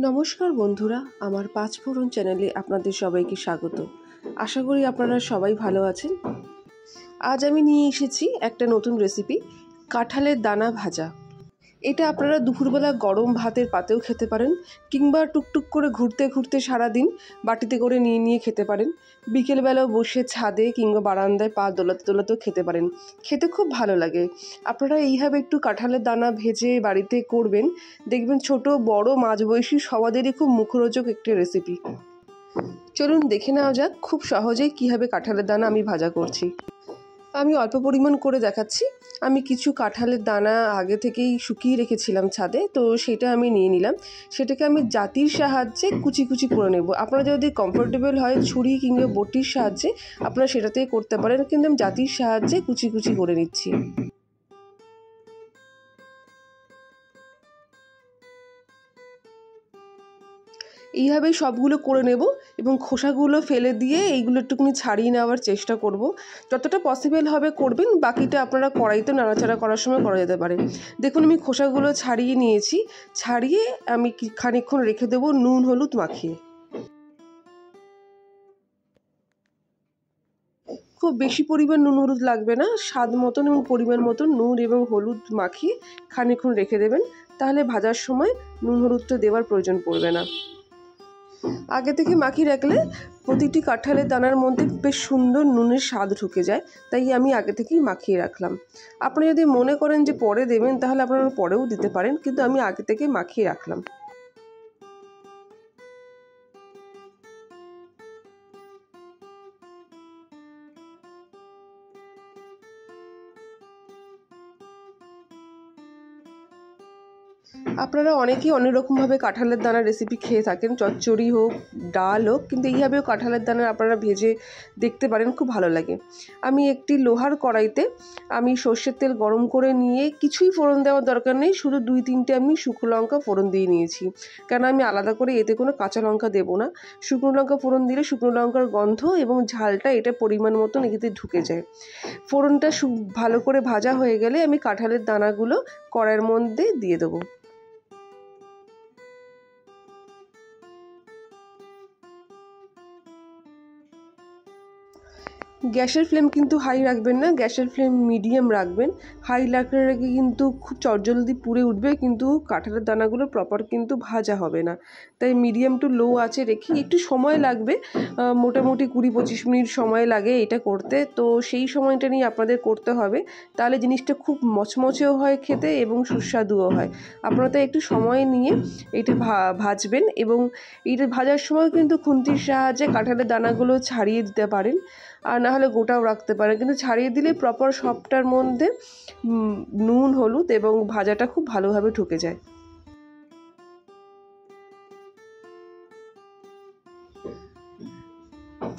নমস্কার বন্ধুরা, আমার পাঁচফোড়ন চ্যানেলে আপনাদের সবাইকে স্বাগত। আশা করি আপনারা সবাই ভালো আছেন। আজ আমি নিয়ে এসেছি একটা নতুন রেসিপি, কাঁঠালের দানা ভাজা। এটা আপনারা দুপুরবেলা গরম ভাতের পাতেও খেতে পারেন, কিংবা টুকটুক করে ঘুরতে ঘুরতে সারাদিন বাটিতে করে নিয়ে নিয়ে খেতে পারেন। বিকেলবেলাও বসে ছাদে কিংবা বারান্দায় পা দোলাতে দোলাতেও খেতে পারেন। খেতে খুব ভালো লাগে। আপনারা এইভাবে একটু কাঁঠালের দানা ভেজে বাড়িতে করবেন, দেখবেন ছোট বড় মাঝবয়সী সবাদেরই খুব মুখরোচক একটি রেসিপি। চলুন দেখে নেওয়া যাক খুব সহজেই কীভাবে কাঁঠালের দানা আমি ভাজা করছি। আমি অল্প পরিমাণ করে দেখাচ্ছি। আমি কিছু কাঁঠালের দানা আগে থেকেই শুকিয়ে রেখেছিলাম ছাদে, তো সেটা আমি নিয়ে নিলাম। সেটাকে আমি জাতির সাহায্যে কুচি কুচি করে নেব। আপনারা যদি কমফোর্টেবল হয় ছুরি কিংবা বটির সাহায্যে আপনারা সেটাতেই করতে পারেন, কিন্তু আমি জাতির সাহায্যে কুচি কুচি করে নিচ্ছি। এইভাবেই সবগুলো করে নেব এবং খোসাগুলো ফেলে দিয়ে এইগুলো একটুখানি ছাড়িয়ে নেওয়ার চেষ্টা করব। যতটা পসিবল হবে করবেন, বাকিটা আপনারা কড়াইতে নাড়াচাড়া করার সময় করা যেতে পারে। দেখুন আমি খোসাগুলো ছাড়িয়ে নিয়েছি। ছাড়িয়ে আমি খানিকক্ষণ রেখে দেবো নুন হলুদ মাখিয়ে। খুব বেশি পরিমাণ নুন হলুদ লাগবে না, স্বাদ মতন এবং পরিমাণ মতন নুন এবং হলুদ মাখিয়ে খানিকক্ষণ রেখে দেবেন। তাহলে ভাজার সময় নুন হলুদটা দেওয়ার প্রয়োজন পড়বে না। আগে থেকে মাখিয়ে রাখলে প্রতিটি কাঁঠালের দানার মধ্যে বেশ সুন্দর নুনের স্বাদ ঢুকে যায়, তাই আমি আগে থেকেই মাখিয়ে রাখলাম। আপনি যদি মনে করেন যে পরে দেবেন, তাহলে আপনারা পরেও দিতে পারেন, কিন্তু আমি আগে থেকে মাখিয়ে রাখলাম। আপনারা অনেকেই অনেক রকমভাবে কাঁঠালের দানার রেসিপি খেয়ে থাকেন, চচ্চড়ি হোক ডাল হোক, কিন্তু এইভাবেও কাঁঠালের দানা আপনারা ভেজে দেখতে পারেন, খুব ভালো লাগে। আমি একটি লোহার কড়াইতে আমি সর্ষের তেল গরম করে নিয়ে কিছুই ফোড়ন দেওয়ার দরকার নেই, শুধু 2-3টে আমি শুকনো লঙ্কা ফোড়ন দিয়ে নিয়েছি, কেন আমি আলাদা করে এতে কোনো কাঁচা লঙ্কা দেবো না। শুকনো লঙ্কা ফোড়ন দিলে শুকনো লঙ্কার গন্ধ এবং ঝালটা এটা পরিমাণ মতন এতে ঢুকে যায়। ফোড়নটা ভালো করে ভাজা হয়ে গেলে আমি কাঁঠালের দানাগুলো কড়াইয়ের মধ্যে দিয়ে দেবো। গ্যাসের ফ্লেম কিন্তু হাই রাখবেন না, গ্যাসের ফ্লেম মিডিয়াম রাখবেন। হাই রাখলে কিন্তু খুব চটজলদি পুড়ে উঠবে, কিন্তু কাঁঠালের দানাগুলো প্রপার কিন্তু ভাজা হবে না। তাই মিডিয়াম টু লো আছে রেখে একটু সময় লাগবে, মোটামুটি 20-25 মিনিট সময় লাগে এটা করতে। তো সেই সময়টা নিয়ে আপনাদের করতে হবে, তাহলে জিনিসটা খুব মচমচেও হয় খেতে এবং সুস্বাদুও হয়। আপনারা তাই একটু সময় নিয়ে এটা ভাজবেন, এবং এইটা ভাজার সময় কিন্তু খুন্তির সাহায্যে কাঁঠালের দানাগুলো ছাড়িয়ে দিতে পারেন, আর না হলে গোটাও রাখতে পারেন, কিন্তু ছাড়িয়ে দিলে প্রপার সবটার মধ্যে নুন হলুদ এবং ভাজাটা খুব ভালোভাবে ঢুকে যায়।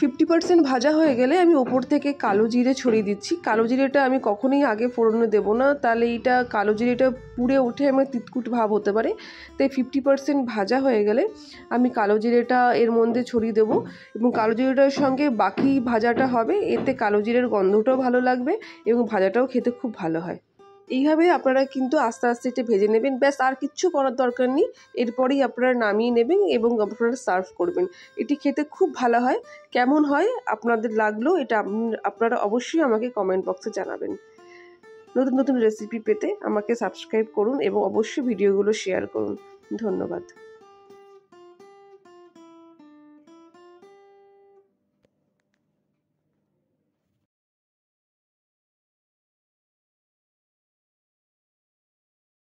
50% ভাজা হয়ে গেলে আমি ওপর থেকে কালো জিরে ছড়িয়ে দিচ্ছি। কালো জিরেটা আমি কখনোই আগে ফোড়নে দেবো না, তাহলে এইটা কালো জিরেটা পুড়ে উঠে আমার তিতকুট ভাব হতে পারে। তাই 50% ভাজা হয়ে গেলে আমি কালো জিরেটা এর মধ্যে ছড়িয়ে দেবো, এবং কালো জিরেটার সঙ্গে বাকি ভাজাটা হবে, এতে কালো জিরের গন্ধটাও ভালো লাগবে এবং ভাজাটাও খেতে খুব ভালো হয়। এইভাবে আপনারা কিন্তু আস্তে আস্তে এটা ভেজে নেবেন, ব্যাস আর কিচ্ছু করার দরকার নেই। এরপরেই আপনারা নামিয়ে নেবেন এবং আপনারা সার্ভ করবেন। এটি খেতে খুব ভালো হয়। কেমন হয় আপনাদের লাগলো এটা আপনারা অবশ্যই আমাকে কমেন্ট বক্সে জানাবেন। নতুন নতুন রেসিপি পেতে আমাকে সাবস্ক্রাইব করুন এবং অবশ্যই ভিডিওগুলো শেয়ার করুন। ধন্যবাদ।